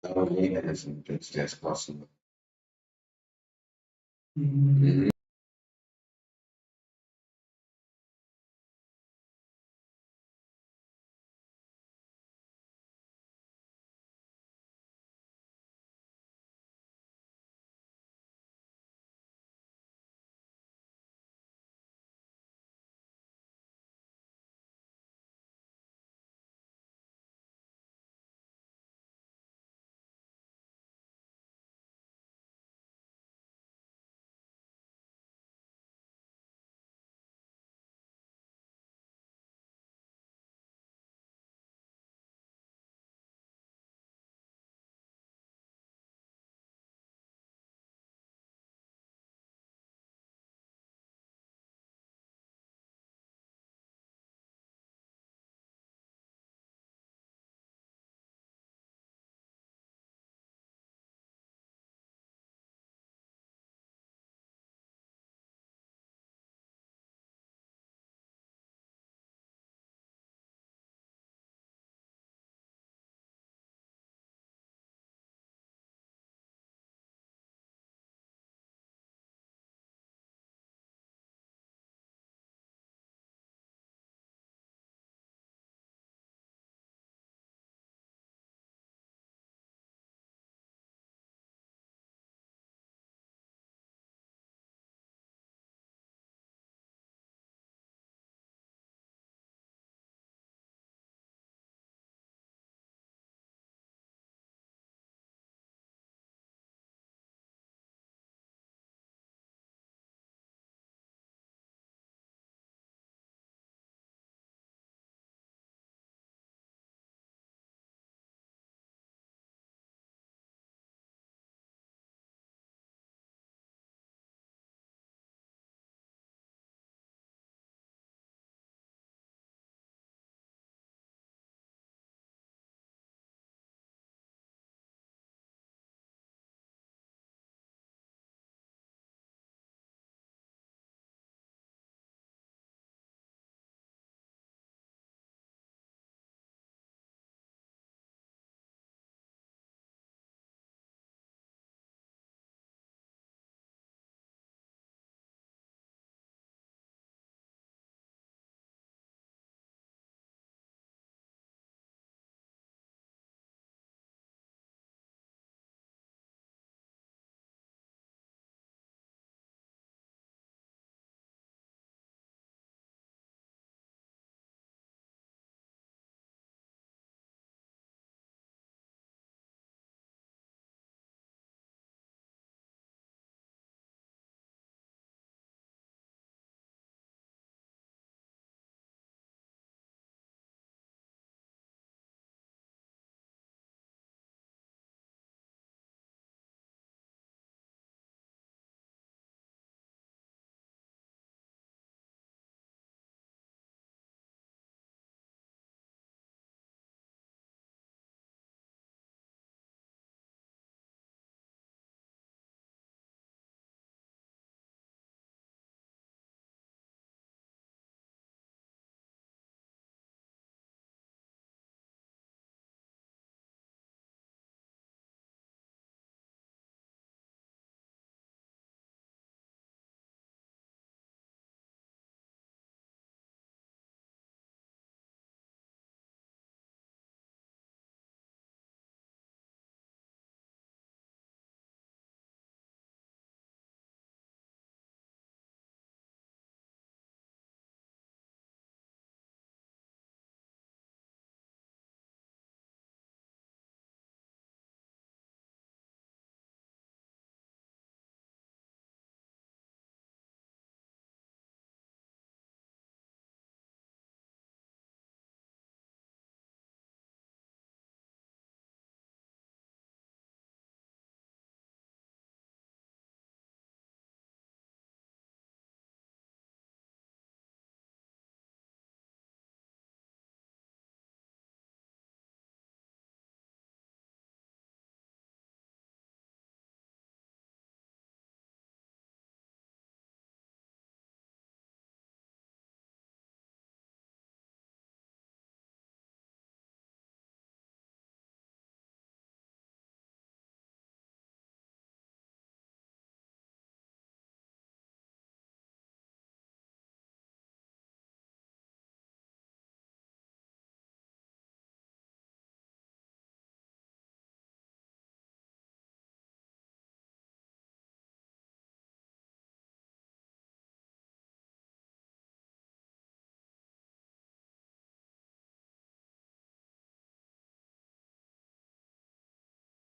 loudly and as intensely as possible.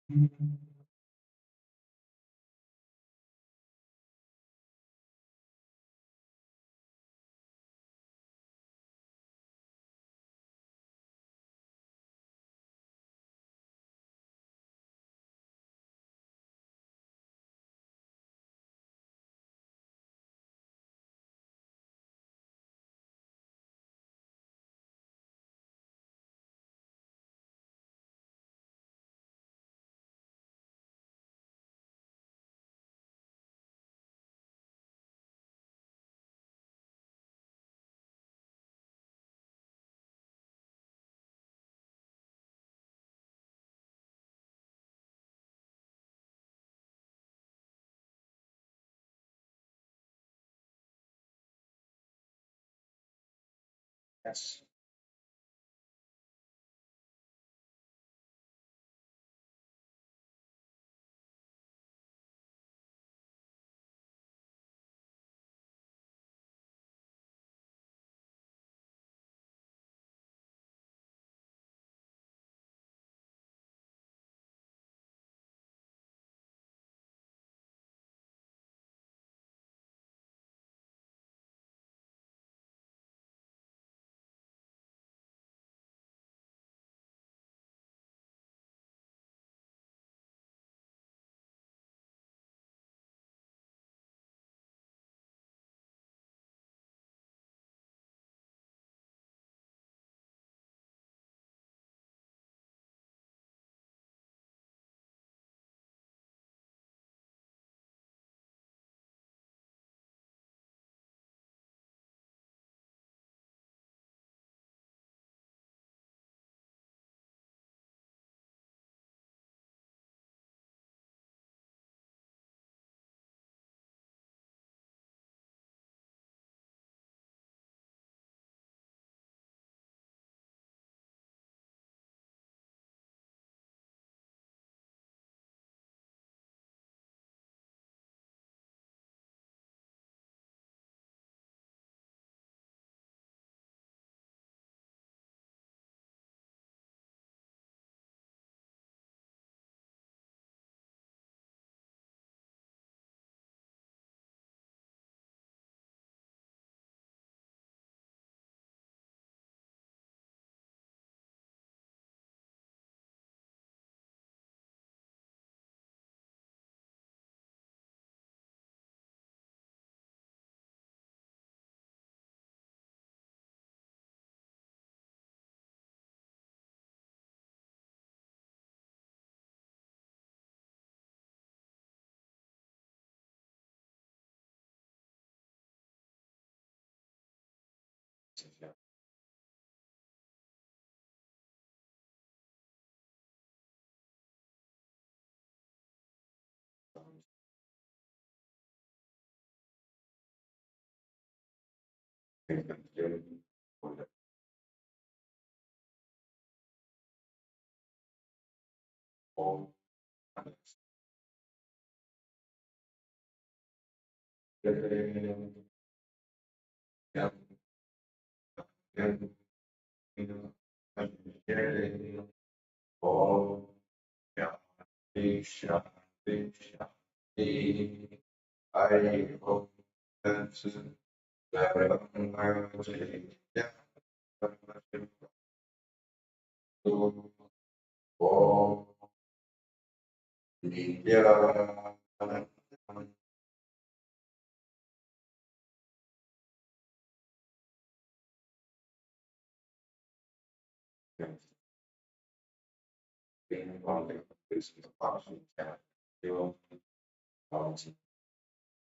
Yes.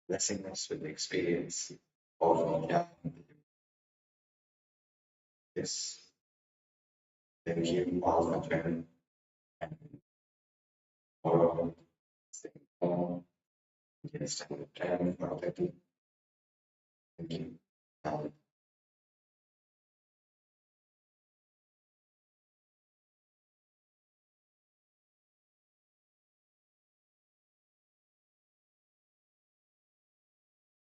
Blessing us with the experience of this. Thank you all for joining and follow on. Yes, time for everything. Thank you.